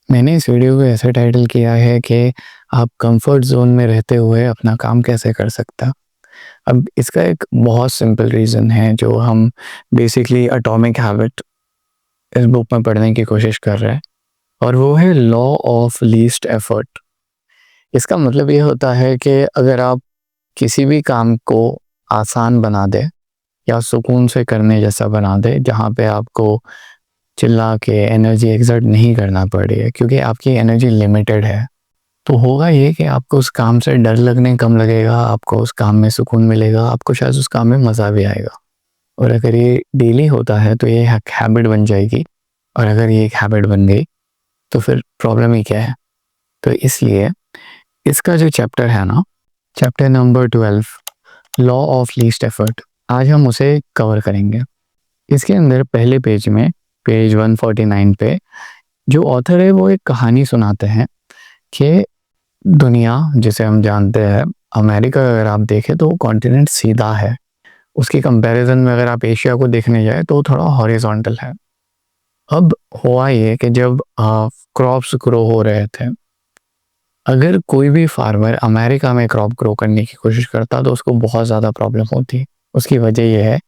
मैंने इस वीडियो को ऐसे टाइटल किया है कि आप कंफर्ट जोन में रहते हुए अपना काम कैसे कर सकता। अब इसका एक बहुत सिंपल रीज़न है जो हम बेसिकली एटॉमिक हैबिट इस बुक में पढ़ने की कोशिश कर रहे हैं, और वो है लॉ ऑफ लीस्ट एफर्ट। इसका मतलब ये होता है कि अगर आप किसी भी काम को आसान बना दे या सुकून से करने जैसा बना दे, जहाँ पे आपको चिल्ला के एनर्जी एक्सर्ट नहीं करना पड़े क्योंकि आपकी एनर्जी लिमिटेड है, तो होगा ये कि आपको उस काम से डर लगने कम लगेगा, आपको उस काम में सुकून मिलेगा, आपको शायद उस काम में मज़ा भी आएगा। और अगर ये डेली होता है तो ये एक हैबिट बन जाएगी, और अगर ये एक हैबिट बन गई तो फिर प्रॉब्लम ही क्या है। तो इसलिए इसका जो चैप्टर है ना, chapter number 12, law of least effort, आज हम उसे कवर करेंगे। इसके अंदर पहले पेज में, पेज 149 पे, जो ऑथर है वो एक कहानी सुनाते हैं कि दुनिया जिसे हम जानते हैं, अमेरिका, अगर आप देखें तो कॉन्टिनेंट सीधा है। उसकी कंपैरिजन में अगर आप एशिया को देखने जाए तो थोड़ा हॉरिजॉन्टल है। अब हुआ ये कि जब क्रॉप्स ग्रो हो रहे थे, अगर कोई भी फार्मर अमेरिका में क्रॉप ग्रो करने की कोशिश करता तो उसको बहुत ज़्यादा प्रॉब्लम होती। उसकी वजह यह है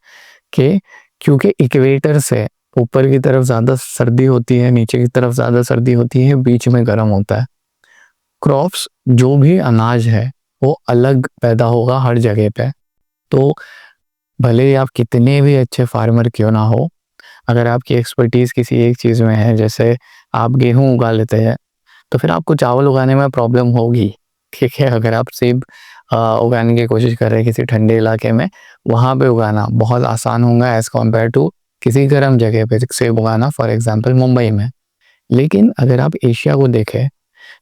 कि क्योंकि इक्वेटर से ऊपर की तरफ ज़्यादा सर्दी होती है, नीचे की तरफ ज़्यादा सर्दी होती है, बीच में गर्म होता है। क्रॉप्स, जो भी अनाज है, वो अलग पैदा होगा हर जगह पे। तो भले ही आप कितने भी अच्छे फार्मर क्यों ना हो, अगर आपकी एक्सपर्टीज़ किसी एक चीज़ में है, जैसे आप गेहूँ उगा लेते हैं, तो फिर आपको चावल उगाने में प्रॉब्लम होगी, ठीक है। अगर आप सेब उगाने की कोशिश कर रहे हैं किसी ठंडे इलाके में, वहाँ पे उगाना बहुत आसान होगा एज़ कम्पेयर टू किसी गर्म जगह पे सेब उगाना, फॉर एग्जांपल मुंबई में। लेकिन अगर आप एशिया को देखें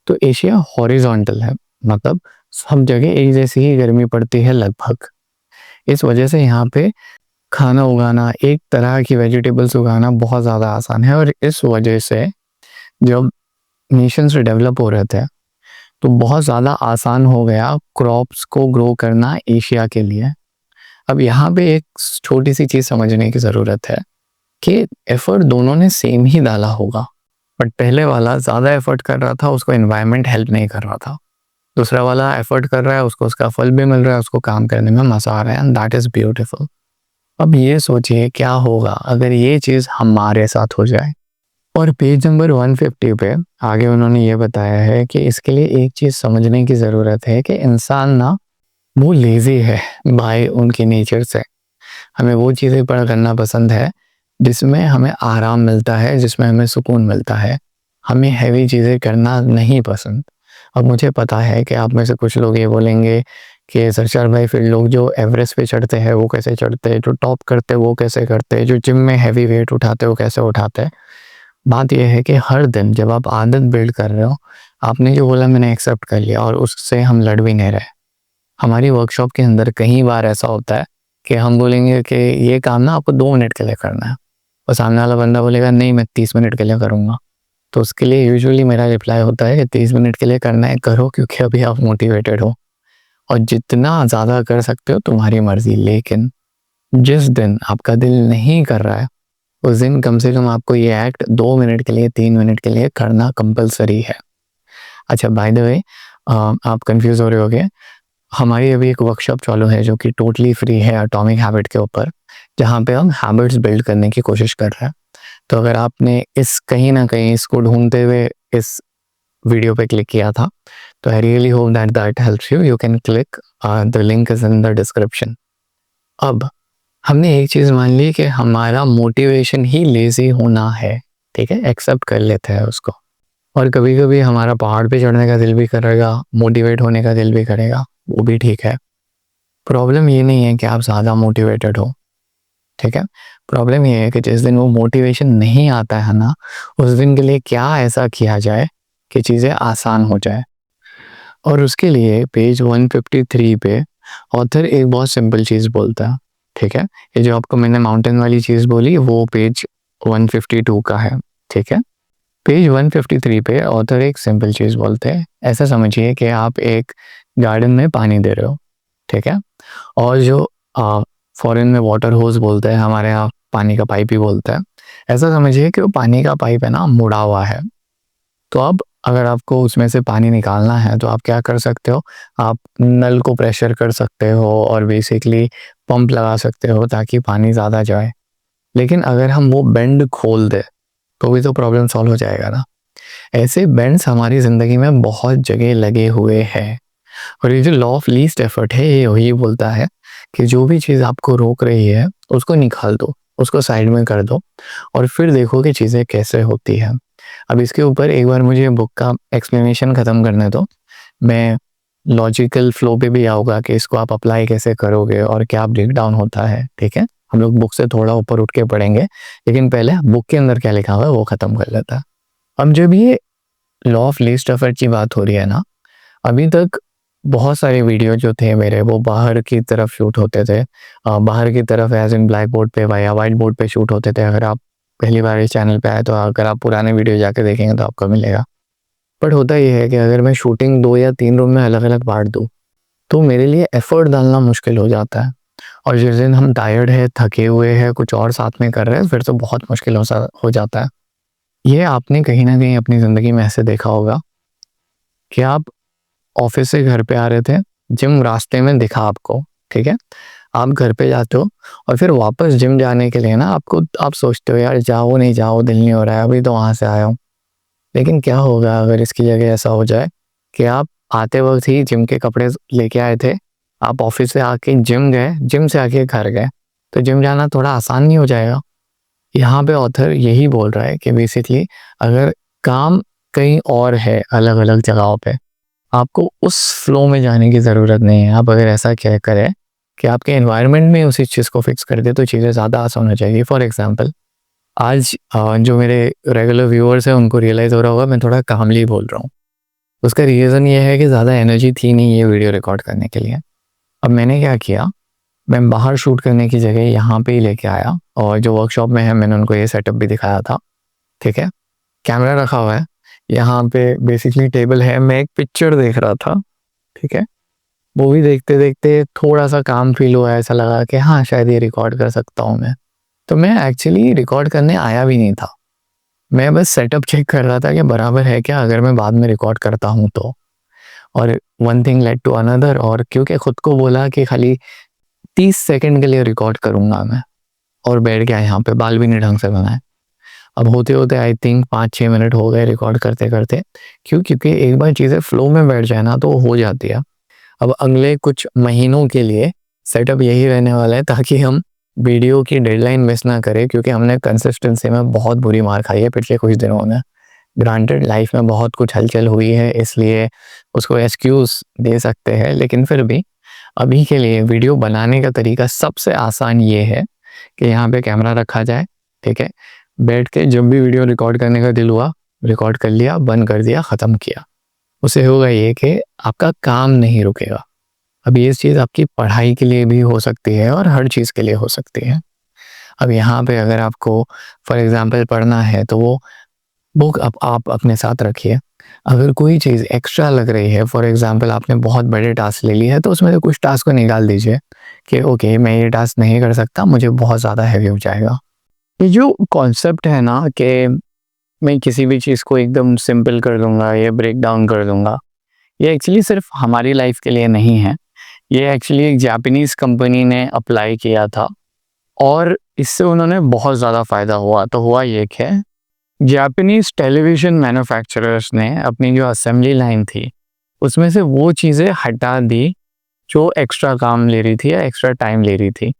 तो एशिया हॉरिजॉन्टल है, मतलब सब जगह एक जैसी ही गर्मी पड़ती है लगभग। इस वजह से यहाँ पे खाना उगाना, एक तरह की वेजिटेबल्स उगाना बहुत ज़्यादा आसान है। और इस वजह से जब नेशंस डेवलप हो रहे थे तो बहुत ज़्यादा आसान हो गया क्रॉप्स को ग्रो करना एशिया के लिए। अब यहाँ पे एक छोटी सी चीज़ समझने की ज़रूरत है कि एफर्ट दोनों ने सेम ही डाला होगा, बट पहले वाला ज़्यादा एफर्ट कर रहा था, उसको एनवायरनमेंट हेल्प नहीं कर रहा था। दूसरा वाला एफर्ट कर रहा है, उसको उसका फल भी मिल रहा है, उसको काम करने में मज़ा आ रहा है, एंड दैट इज़ ब्यूटीफुल। अब ये सोचिए क्या होगा अगर ये चीज़ हमारे साथ हो जाए। और पेज नंबर 150 पे आगे उन्होंने ये बताया है कि इसके लिए एक चीज़ समझने की ज़रूरत है कि इंसान ना, वो लेज़ी है बाय उनकी नेचर से। हमें वो चीज़ें पर करना पसंद है जिसमें हमें आराम मिलता है, जिसमें हमें सुकून मिलता है। हमें हैवी चीज़ें करना नहीं पसंद। अब मुझे पता है कि आप में से कुछ लोग ये बोलेंगे कि सरचार भाई, फिर लोग जो एवरेस्ट पे चढ़ते हैं वो कैसे चढ़ते हैं, जो टॉप करते हैं वो कैसे करते हैं, जो जिम में हैवी वेट उठाते हैं वो कैसे उठाते हैं। बात यह है कि हर दिन जब आप आदत बिल्ड कर रहे हो, आपने जो बोला मैंने एक्सेप्ट कर लिया, और उससे हम लड़ भी नहीं रहे। हमारी वर्कशॉप के अंदर कई बार ऐसा होता है कि हम बोलेंगे कि ये काम ना आपको 2 मिनट के लिए करना है, और सामने वाला बंदा बोलेगा नहीं मैं 30 मिनट के लिए करूँगा। तो उसके लिए यूजुअली मेरा रिप्लाई होता है कि 30 मिनट के लिए करना है करो, क्योंकि अभी आप मोटिवेटेड हो, और जितना ज़्यादा कर सकते हो तुम्हारी मर्जी। लेकिन जिस दिन आपका दिल नहीं कर रहा है, उस दिन कम से कम आपको ये एक्ट 2 मिनट के लिए, 3 मिनट के लिए करना कंपलसरी है। अच्छा, बाय द वे, आप कंफ्यूज हो रहे होगे, हमारी अभी एक वर्कशॉप चालू है जो कि टोटली फ्री है एटॉमिक हैबिट के ऊपर, जहाँ पे हम हैबिट्स बिल्ड करने की कोशिश कर रहे हैं। तो अगर आपने इस कहीं ना कहीं इसको ढूंढते हुए इस वीडियो पे क्लिक किया था, तो आई really hope that helps you. You can click, the link is in the description. अब हमने एक चीज़ मान ली कि हमारा मोटिवेशन ही लेज़ी होना है, ठीक है, एक्सेप्ट कर लेते हैं उसको। और कभी कभी हमारा पहाड़ पे चढ़ने का दिल भी करेगा, मोटिवेट होने का दिल भी करेगा, वो भी ठीक है। प्रॉब्लम ये नहीं है कि आप ज़्यादा मोटिवेटेड हो, ठीक है। प्रॉब्लम ये है कि जिस दिन वो मोटिवेशन नहीं आता है ना, उस दिन के लिए क्या ऐसा किया जाए कि चीज़ें आसान हो जाए। और उसके लिए पेज 153 पे ऑथर एक बहुत सिंपल चीज़ बोलता है, ठीक है। ये जो आपको मैंने माउंटेन वाली चीज़ बोली वो पेज 152 का है, ठीक है। पेज 153 पे ऑथर एक सिंपल चीज़ बोलते हैं। ऐसा समझिए कि आप एक गार्डन में पानी दे रहे हो, ठीक है, और जो फॉरेन में वाटर होज बोलते हैं, हमारे यहाँ पानी का पाइप ही बोलते हैं। ऐसा समझिए कि वो पानी का पाइप है ना, मुड़ा हुआ है। तो अब अगर आपको उसमें से पानी निकालना है तो आप क्या कर सकते हो, आप नल को प्रेशर कर सकते हो और बेसिकली पंप लगा सकते हो ताकि पानी ज़्यादा जाए। लेकिन अगर हम वो बेंड खोल दें तो भी तो प्रॉब्लम सॉल्व हो जाएगा ना। ऐसे बेंड्स हमारी ज़िंदगी में बहुत जगह लगे हुए हैं और ये जो लॉ ऑफ लीस्ट एफर्ट है ये यही बोलता है कि जो भी चीज़ आपको रोक रही है उसको निकाल दो, उसको साइड में कर दो और फिर देखो कि चीज़ें कैसे होती हैं। अब इसके ऊपर एक बार मुझे बुक का एक्सप्लेनेशन ख़त्म करने दो, मैं लॉजिकल फ्लो पे भी आऊँगा कि इसको आप अप्लाई कैसे करोगे और क्या ब्रेक डाउन होता है, ठीक है? हम लोग बुक से थोड़ा ऊपर उठ के पढ़ेंगे, लेकिन पहले बुक के अंदर क्या लिखा हुआ है वो ख़त्म कर लेते हैं। अब जब ये लॉ ऑफ लीस्ट एफर्ट की बात हो रही है ना, अभी तक बहुत सारे वीडियो जो थे मेरे वो बाहर की तरफ शूट होते थे। बाहर की तरफ एज़ इन ब्लैक बोर्ड पे या व्हाइट बोर्ड पे शूट होते थे। अगर आप पहली बार इस चैनल पे आए तो अगर आप पुराने वीडियो जाके देखेंगे तो आपको मिलेगा। बट होता ये है कि अगर मैं शूटिंग 2 या 3 रूम में अलग-अलग बाँट दूँ, तो मेरे लिए एफ़र्ट डालना मुश्किल हो जाता है और जिस दिन हम टायर्ड हैं, थके हुए हैं, कुछ और साथ में कर रहे हैं, फिर तो बहुत मुश्किल हो जाता है। ये आपने कहीं न कहीं अपनी ज़िंदगी में ऐसे देखा होगा कि आप ऑफिस से घर पे आ रहे थे, जिम रास्ते में दिखा आपको, ठीक है? आप घर पे जाते हो और फिर वापस जिम जाने के लिए ना आप सोचते हो यार जाओ नहीं जाओ दिल नहीं हो रहा है, अभी तो वहाँ से आया हूँ। लेकिन क्या होगा अगर इसकी जगह ऐसा हो जाए कि आप आते वक़्त ही जिम के कपड़े लेके आए थे, आप ऑफिस से आके जिम गए, जिम से आके घर गए, तो जिम जाना थोड़ा आसान नहीं हो जाएगा? यहाँ पे ऑथर यही बोल रहा है कि बेसिकली अगर काम कहीं और है अलग-अलग जगहों पे, आपको उस फ्लो में जाने की ज़रूरत नहीं है। आप अगर ऐसा क्या करें कि आपके एनवायरनमेंट में उसी चीज़ को फिक्स कर दें तो चीज़ें ज़्यादा आसान हो जाएगी। फॉर एग्ज़ाम्पल आज जो मेरे रेगुलर व्यूअर्स हैं उनको रियलाइज़ हो रहा होगा मैं थोड़ा कामली बोल रहा हूँ। उसका रीज़न ये है कि ज़्यादा एनर्जी थी नहीं ये वीडियो रिकॉर्ड करने के लिए। अब मैंने क्या किया, मैं बाहर शूट करने की जगह यहाँ पे ही लेके आया और जो वर्कशॉप में है मैंने उनको ये सेटअप भी दिखाया था, ठीक है? कैमरा रखा हुआ है, यहाँ पे बेसिकली टेबल है, मैं एक पिक्चर देख रहा था, ठीक है? मूवी देखते-देखते थोड़ा-सा काम फ़ील हुआ, ऐसा लगा कि हाँ, शायद ये रिकॉर्ड कर सकता हूँ मैं। तो मैं एक्चुअली रिकॉर्ड करने आया भी नहीं था। मैं बस सेटअप चेक कर रहा था कि बराबर है क्या अगर मैं बाद में रिकॉर्ड करता हूँ तो। और one thing led to another और क्योंकि खुद को बोला कि खाली 30 सेकंड के लिए रिकॉर्ड करूँगा मैं और बैठ गया यहाँ पे, बाल भी नहीं ढंग से बनाए। अब होते-होते आई थिंक 5-6 मिनट हो गए रिकॉर्ड करते-करते। क्यों? क्योंकि एक बार चीज़ें फ्लो में बैठ जाए ना तो हो जाती है। अब अगले कुछ महीनों के लिए सेटअप यही रहने वाला है ताकि हम वीडियो की डेडलाइन मिस ना करें क्योंकि हमने कंसिस्टेंसी में बहुत बुरी मार खाई है पिछले कुछ दिनों में। ग्रांटेड लाइफ में बहुत कुछ हलचल हुई है इसलिए उसको एक्सक्यूज़ दे सकते हैं, लेकिन फिर भी अभी के लिए वीडियो बनाने का तरीका सबसे आसान ये है कि यहाँ पे कैमरा रखा जाए, ठीक है? बैठ के जब भी वीडियो रिकॉर्ड करने का दिल हुआ, रिकॉर्ड कर लिया, बंद कर दिया, ख़त्म किया। उससे होगा ये कि आपका काम नहीं रुकेगा। अब ये चीज़ आपकी पढ़ाई के लिए भी हो सकती है और हर चीज़ के लिए हो सकती है। अब यहाँ पे अगर आपको फॉर एग्ज़ाम्पल पढ़ना है तो वो बुक आप अपने साथ रखिए। अगर कोई चीज़ एक्स्ट्रा लग रही है फॉर एग्ज़ाम्पल आपने बहुत बड़े टास्क ले लिए हैं तो उसमें से कुछ टास्क को निकाल दीजिए कि ओके मैं ये टास्क नहीं कर सकता, मुझे बहुत ज़्यादा हेवी हो जाएगा। ये जो कॉन्सेप्ट है ना कि मैं किसी भी चीज़ को एकदम सिंपल कर दूँगा या ब्रेक डाउन कर दूँगा, ये एक्चुअली सिर्फ हमारी लाइफ के लिए नहीं है। ये एक्चुअली एक जापानीज़ कंपनी ने अप्लाई किया था और इससे उन्होंने बहुत ज़्यादा फ़ायदा हुआ। तो हुआ ये कि जापानीज़ टेलीविज़न मैन्युफैक्चरर्स ने अपनी जो असेंबली लाइन थी, उसमें से वो चीज़ें हटा दी जो एक्स्ट्रा काम ले रही थी या एक्स्ट्रा टाइम ले रही थी।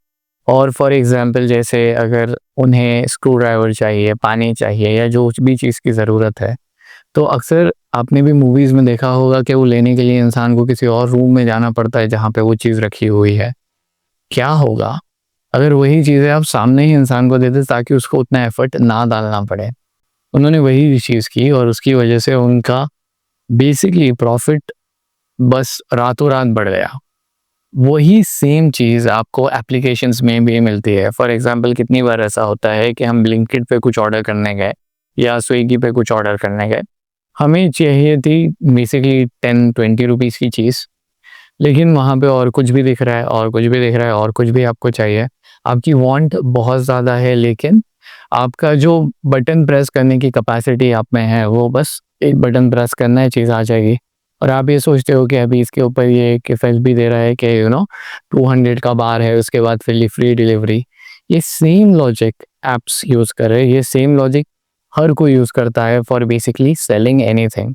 और फॉर एग्ज़ाम्पल जैसे अगर उन्हें स्क्रू ड्राइवर चाहिए, पानी चाहिए या जो भी चीज़ की ज़रूरत है, तो अक्सर आपने भी मूवीज़ में देखा होगा कि वो लेने के लिए इंसान को किसी और रूम में जाना पड़ता है जहाँ पे वो चीज़ रखी हुई है। क्या होगा अगर वही चीज़ें आप सामने ही इंसान को दे दें ताकि उसको उतना एफ़र्ट ना डालना पड़े? उन्होंने वही चीज़ की और उसकी वजह से उनका बेसिकली प्रॉफ़िट बस रातों-रात बढ़ गया। वही सेम चीज़ आपको एप्लीकेशंस में भी मिलती है। फॉर एग्ज़ाम्पल कितनी बार ऐसा होता है कि हम ब्लिंकिट पे कुछ ऑर्डर करने गए या स्विगी पे कुछ ऑर्डर करने गए। हमें चाहिए थी बेसिकली 10-20 रुपीज़ की चीज़, लेकिन वहाँ पे और कुछ भी दिख रहा है और कुछ भी दिख रहा है और कुछ भी आपको चाहिए। आपकी वांट बहुत ज़्यादा है लेकिन आपका जो बटन प्रेस करने की कैपेसिटी आप में है वो बस एक बटन प्रेस करना है, चीज़ आ जाएगी। और आप ये सोचते हो कि अभी इसके ऊपर ये एक एफ भी दे रहा है कि 200 का बार है, उसके बाद फिर फ्री डिलीवरी। ये सेम लॉजिक एप्स यूज़ कर रहे हैं, ये सेम लॉजिक हर कोई यूज़ करता है फॉर बेसिकली सेलिंग एनीथिंग।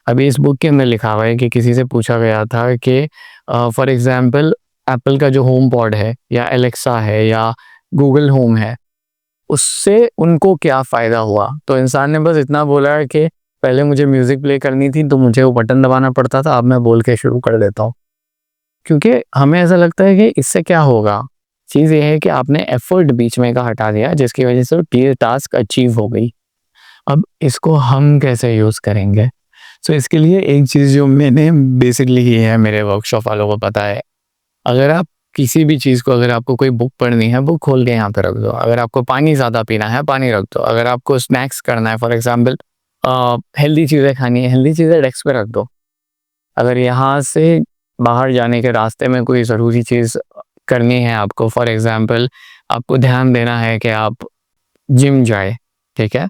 अभी इस बुक के अंदर लिखा हुआ है कि किसी से पूछा गया था कि फॉर एग्जांपल एप्पल का जो होम पॉड है या एलेक्सा है या गूगल होम है, उससे उनको क्या फ़ायदा हुआ? तो इंसान ने बस इतना बोला है कि पहले मुझे म्यूज़िक प्ले करनी थी तो मुझे वो बटन दबाना पड़ता था, अब मैं बोल के शुरू कर देता हूँ। क्योंकि हमें ऐसा लगता है कि इससे क्या होगा? चीज़ ये है कि आपने एफर्ट बीच में का हटा दिया, जिसकी वजह से ये टास्क अचीव हो गई। अब इसको हम कैसे यूज़ करेंगे? सो इसके लिए एक चीज़ जो मैंने बेसिकली की है, मेरे वर्कशॉप वालों को पता है, अगर आप किसी भी चीज़ को, अगर आपको कोई बुक पढ़नी है, बुक खोल के यहाँ पे रख दो। अगर आपको पानी ज़्यादा पीना है, पानी रख दो। अगर आपको स्नैक्स करना है, फॉर एग्जांपल हेल्दी चीज़ें खानी है, हेल्दी चीज़ें डेस्क पे रख दो। अगर यहाँ से बाहर जाने के रास्ते में कोई ज़रूरी चीज़ करनी है आपको, फॉर एग्जांपल आपको ध्यान देना है कि आप जिम जाए, ठीक है?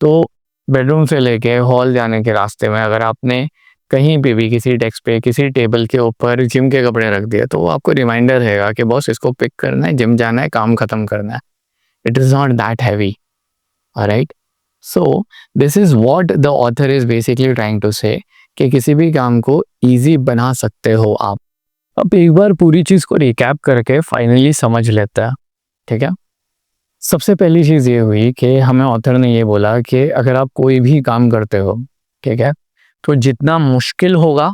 तो बेडरूम से लेके हॉल जाने के रास्ते में अगर आपने कहीं पे भी किसी डेस्क पे, किसी टेबल के ऊपर जिम के कपड़े रख दिए, तो वो आपको रिमाइंडर रहेगा कि बॉस इसको पिक करना है, जिम जाना है, काम खत्म करना है। It is not that heavy, alright? So this is what the author is basically trying to say कि किसी भी काम को ईज़ी बना सकते हो आप। अब एक बार पूरी चीज़ को रिकैप करके फाइनली समझ लेते हैं, ठीक है? सबसे पहली चीज़ ये हुई कि हमें ऑथर ने ये बोला कि अगर आप कोई भी काम करते हो, ठीक है, तो जितना मुश्किल होगा,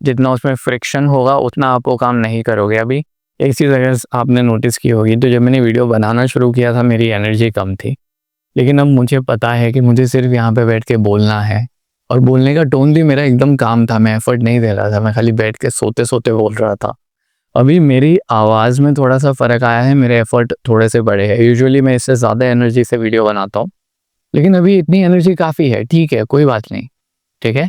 जितना उसमें फ्रिक्शन होगा, उतना आप वो काम नहीं करोगे। अभी एक चीज़ अगर आपने नोटिस की होगी, तो जब मैंने वीडियो बनाना शुरू किया था, मेरी एनर्जी कम थी, लेकिन अब मुझे पता है कि मुझे सिर्फ यहाँ पे बैठ के बोलना है, और बोलने का टोन भी मेरा एकदम काम था, मैं एफर्ट नहीं दे रहा था, मैं खाली बैठ के सोते सोते बोल रहा था। अभी मेरी आवाज़ में थोड़ा-सा फ़र्क आया है, मेरे एफ़र्ट थोड़े से बढ़े हैं। यूजुअली मैं इससे ज़्यादा एनर्जी से वीडियो बनाता हूँ, लेकिन अभी इतनी एनर्जी काफ़ी है, ठीक है, कोई बात नहीं, ठीक है?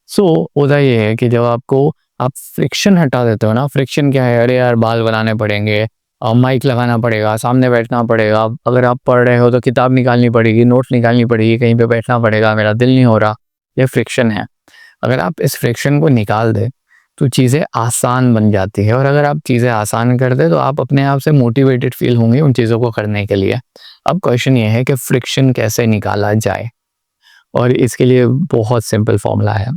सो होता ये है कि जब आप फ्रिक्शन हटा देते हो ना, फ्रिक्शन क्या है? अरे यार, बाल बनाने पड़ेंगे, माइक लगाना पड़ेगा, सामने बैठना पड़ेगा, अगर आप पढ़ रहे हो तो किताब निकालनी पड़ेगी, नोट निकालनी पड़ेगी, कहीं पे बैठना पड़ेगा, मेरा दिल नहीं हो रहा, ये फ्रिक्शन है। अगर आप इस फ्रिक्शन को निकाल दें, तो चीज़ें आसान बन जाती है, और अगर आप चीज़ें आसान कर दें, तो आप अपने आप से मोटिवेटेड फ़ील होंगे उन चीज़ों को करने के लिए। अब क्वेश्चन ये है कि फ्रिक्शन कैसे निकाला जाए? और इसके लिए बहुत सिंपल फ़ॉर्मूला है।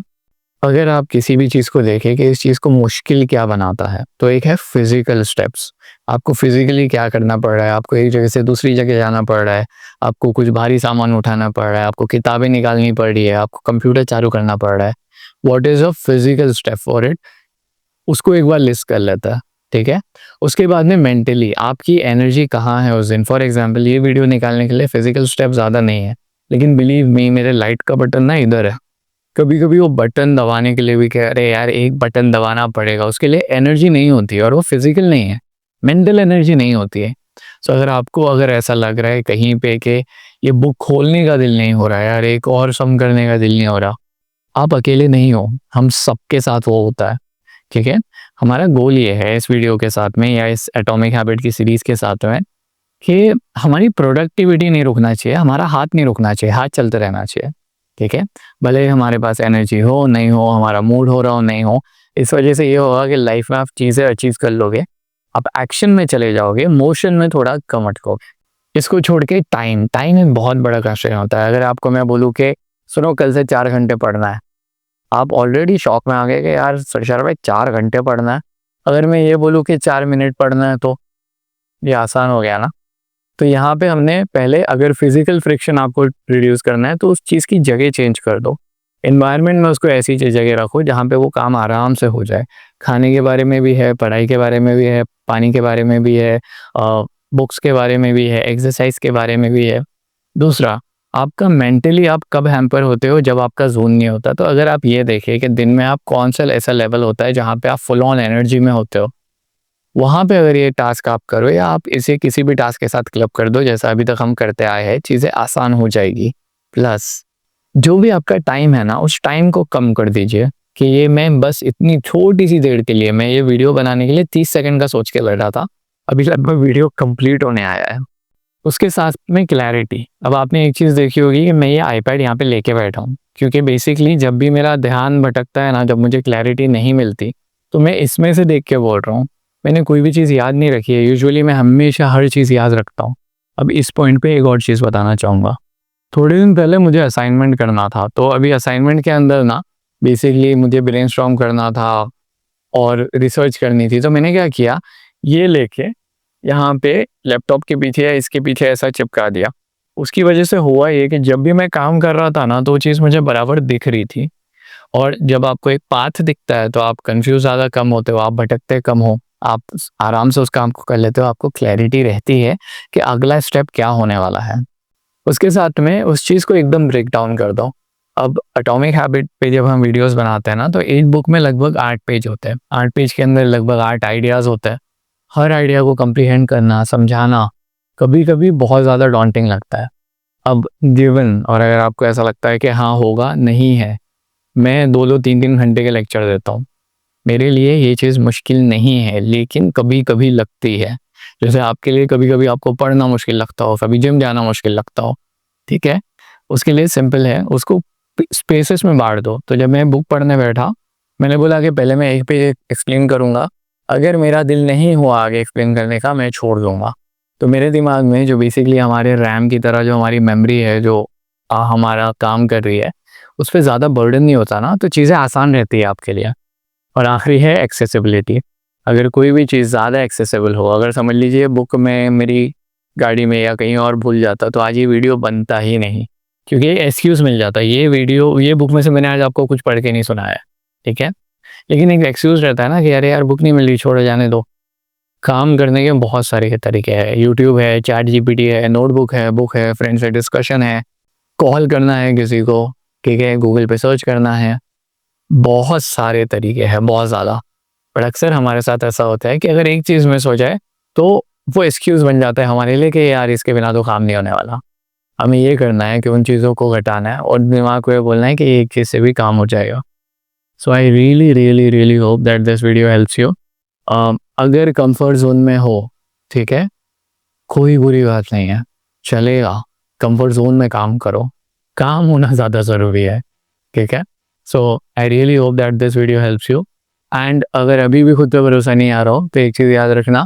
अगर आप किसी भी चीज़ को देखें कि इस चीज़ को मुश्किल क्या बनाता है, तो एक है फिज़िकल स्टेप्स। आपको फिज़िकली क्या करना पड़ रहा है? आपको एक जगह से दूसरी जगह जाना पड़ रहा है, आपको कुछ भारी सामान उठाना पड़ रहा है, आपको किताबें निकालनी पड़ रही है, आपको कंप्यूटर चालू करना पड़ रहा है। What is a physical step for it? उसको एक बार लिस्ट कर लेता है, ठीक है? उसके बाद में मेंटली आपकी एनर्जी कहाँ है उस दिन? फॉर एग्ज़ाम्पल ये वीडियो निकालने के लिए फिज़िकल स्टेप ज़्यादा नहीं है, लेकिन बिलीव मी, मेरे लाइट का बटन ना इधर है। कभी-कभी वो बटन दबाने के लिए भी कि अरे यार, एक बटन दबाना पड़ेगा, उसके लिए एनर्जी नहीं होती है, और वो फिज़िकल नहीं है, मेंटल एनर्जी नहीं होती है। सो अगर आपको अगर ऐसा लग रहा है कहीं पे कि ये बुक खोलने का दिल नहीं हो रहा है यार, एक और सम करने का दिल नहीं हो रहा, आप अकेले नहीं हो, हम सबके साथ वो होता है, ठीक है? हमारा गोल ये है इस वीडियो के साथ में या इस एटॉमिक हैबिट की सीरीज़ के साथ में कि हमारी प्रोडक्टिविटी नहीं रुकना चाहिए, हमारा हाथ नहीं रुकना चाहिए, हाथ चलते रहना चाहिए, ठीक है? भले ही हमारे पास एनर्जी हो, नहीं हो, हमारा मूड हो रहा हो, नहीं हो, इस वजह से ये होगा कि लाइफ में आप चीज़ें अचीव कर लोगे, आप एक्शन में चले जाओगे, मोशन में थोड़ा कम अटकोगे। इसको छोड़ के टाइम, टाइम एक बहुत बड़ा क्वेश्चन होता है। अगर आपको मैं बोलूँ कि सुनो, कल से 4 घंटे पढ़ना है, आप ऑलरेडी शॉक में आ गए कि यार सरशार भाई 4 घंटे पढ़ना है। अगर मैं ये बोलूँ कि 4 मिनट पढ़ना है, तो ये आसान हो गया ना? तो यहाँ पे हमने पहले, अगर फिजिकल फ्रिक्शन आपको रिड्यूस करना है, तो उस चीज़ की जगह चेंज कर दो। एनवायरनमेंट में उसको ऐसी जगह रखो जहाँ पे वो काम आराम से हो जाए। खाने के बारे में भी है, पढ़ाई के बारे में भी है, पानी के बारे में भी है, बुक्स के बारे में भी है, एक्सरसाइज के बारे में भी है। दूसरा, आपका मेंटली आप कब हैम्पर होते हो? जब आपका ज़ोन नहीं होता। तो अगर आप ये देखें कि दिन में आप कौन सा ऐसा लेवल होता है जहाँ पे आप फुल ऑन एनर्जी में होते हो, वहाँ पे अगर ये टास्क आप करो, या आप इसे किसी भी टास्क के साथ क्लब कर दो जैसा अभी तक हम करते आए हैं, चीज़ें आसान हो जाएगी। प्लस जो भी आपका टाइम है ना, उस टाइम को कम कर दीजिए कि ये मैं बस इतनी छोटी-सी देर के लिए, मैं ये वीडियो बनाने के लिए 30 सेकंड का सोच के बैठा था, अभी लगभग वीडियो कंप्लीट होने आया है। उसके साथ में क्लैरिटी। अब आपने एक चीज़ देखी होगी कि मैं ये आईपैड यहाँ पे लेके बैठा हूँ, क्योंकि बेसिकली जब भी मेरा ध्यान भटकता है ना, जब मुझे क्लैरिटी नहीं मिलती, तो मैं इसमें से देख के बोल रहा हूँ। मैंने कोई भी चीज़ याद नहीं रखी है, यूजुअली मैं हमेशा हर चीज़ याद रखता हूँ। अब इस पॉइंट पे एक और चीज़ बताना चाहूँगा। थोड़े दिन पहले मुझे असाइनमेंट करना था, तो अभी असाइनमेंट के अंदर ना बेसिकली मुझे ब्रेनस्टॉर्म करना था और रिसर्च करनी थी। तो मैंने क्या किया, ये लेके यहाँ पे लैपटॉप के पीछे या इसके पीछे ऐसा चिपका दिया। उसकी वजह से हुआ ये कि जब भी मैं काम कर रहा था ना, तो वो चीज़ मुझे बराबर दिख रही थी। और जब आपको एक पाथ दिखता है तो आप कंफ्यूज ज़्यादा कम होते हो, आप भटकते कम हो, आप आराम से उस काम को कर लेते हो, आपको क्लैरिटी रहती है कि अगला स्टेप क्या होने वाला है। उसके साथ में उस चीज़ को एकदम ब्रेक डाउन कर दो। अब एटॉमिक हैबिट पे जब हम वीडियोस बनाते हैं ना, तो एक बुक में लगभग 8 पेज होते हैं। 8 पेज के अंदर लगभग 8 आइडियाज़ होते हैं। हर आइडिया को कम्प्रीहेंड करना, समझाना, कभी-कभी बहुत ज़्यादा डॉन्टिंग लगता है। अब गिवन और अगर आपको ऐसा लगता है कि हाँ होगा, नहीं है, मैं 2-2 3-3 घंटे के लेक्चर देता हूँ। मेरे लिए ये चीज़ मुश्किल नहीं है, लेकिन कभी-कभी लगती है। जैसे आपके लिए कभी-कभी आपको पढ़ना मुश्किल लगता हो, कभी जिम जाना मुश्किल लगता हो, ठीक है? उसके लिए सिंपल है, उसको स्पेसेस में बाँट दो। तो जब मैं बुक पढ़ने बैठा, मैंने बोला कि पहले मैं एक पेज एक्सप्लेन करूँगा, अगर मेरा दिल नहीं हुआ आगे एक्सप्लेन करने का, मैं छोड़ दूँगा। तो मेरे दिमाग में जो बेसिकली हमारे रैम की तरह जो हमारी मेमोरी है, जो हमारा काम कर रही है, उस पे ज़्यादा बर्डन नहीं होता ना, तो चीज़ें आसान रहती है आपके लिए। और आखिरी है एक्सेसिबिलिटी। अगर कोई भी चीज़ ज़्यादा एक्सेसिबल हो, अगर समझ लीजिए बुक में मेरी गाड़ी में या कहीं और भूल जाता, तो आज ये वीडियो बनता ही नहीं, क्योंकि एक्सक्यूज़ मिल जाता। ये बुक में से मैंने आज आपको कुछ पढ़ के नहीं सुनाया है, ठीक है? लेकिन एक एक्सक्यूज़ रहता है ना कि अरे यार बुक नहीं मिल रही, छोड़ो जाने दो। काम करने के बहुत सारे तरीके हैं, यूट्यूब है, चैट जीपीटी है, नोटबुक है, बुक है, फ्रेंड से डिस्कशन है, कॉल करना है किसी को, ठीक है? गूगल पे सर्च करना है, बहुत सारे तरीके हैं, बहुत ज़्यादा। पर अक्सर हमारे साथ ऐसा होता है कि अगर एक चीज़ मिस हो जाए, तो वो एक्सक्यूज़ बन जाता है हमारे लिए कि यार इसके बिना तो काम नहीं होने वाला। हमें ये करना है कि उन चीज़ों को घटाना है और दिमाग को ये बोलना है कि एक चीज़ से भी काम हो जाएगा। So I really really really hope that this video helps you. अगर कंफर्ट ज़ोन में हो, ठीक है, कोई बुरी बात नहीं है, चलेगा। कंफर्ट ज़ोन में काम करो, काम होना ज़्यादा ज़रूरी है, ठीक है? So I really hope that this video helps you. And अगर अभी भी खुद पे भरोसा नहीं आ रहा हो, तो एक चीज़ याद रखना,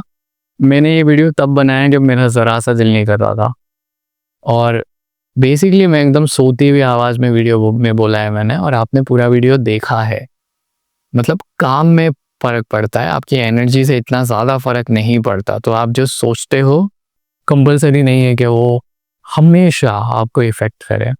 मैंने ये वीडियो तब बनाया जब मेरा ज़रा-सा दिल नहीं कर रहा था। और बेसिकली मैं एकदम सोती हुई आवाज़ में वीडियो में बोला है मैंने, और आपने पूरा वीडियो देखा है। मतलब काम में फ़र्क पड़ता है, आपकी एनर्जी से इतना ज़्यादा फ़र्क नहीं पड़ता। तो आप जो सोचते हो, कंपल्सरी नहीं है कि वो हमेशा आपको इफ़ेक्ट करे,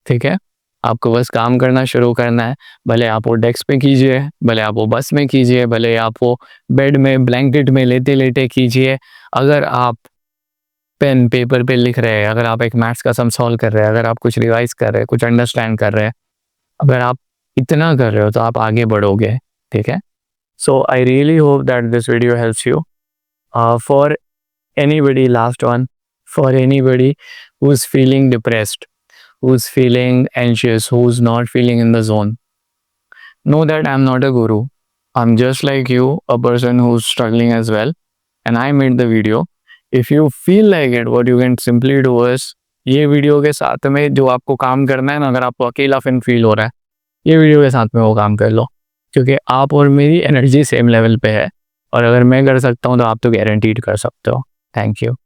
ठीक है? आपको बस काम करना शुरू करना है, भले आप वो डेस्क पे कीजिए, भले आप वो बस में कीजिए, भले आप वो बेड में ब्लैंकेट में लेटे-लेटे कीजिए। अगर आप पेन पेपर पे लिख रहे हैं, अगर आप एक मैथ्स का सम सॉल्व कर रहे हैं, अगर आप कुछ रिवाइज़ कर रहे हैं, कुछ अंडरस्टैंड कर रहे हैं, अगर आप इतना कर रहे हो तो आप आगे बढ़ोगे, ठीक है? So I really hope that this video helps you. For anybody, last one, for anybody who's feeling depressed, who's feeling anxious, who's not feeling in the zone. Know that I'm not a guru. I'm just like you, a person who's struggling as well. And I made the video. If you feel like it, what you can simply do is, ये video के साथ में जो आपको काम करना है ना, अगर आपको अकेलापन फील हो रहा है, ये वीडियो के साथ में वो काम कर लो, क्योंकि आप और मेरी एनर्जी सेम लेवल पे है। और अगर मैं कर सकता हूँ तो आप तो गारंटीड कर सकते हो। Thank you.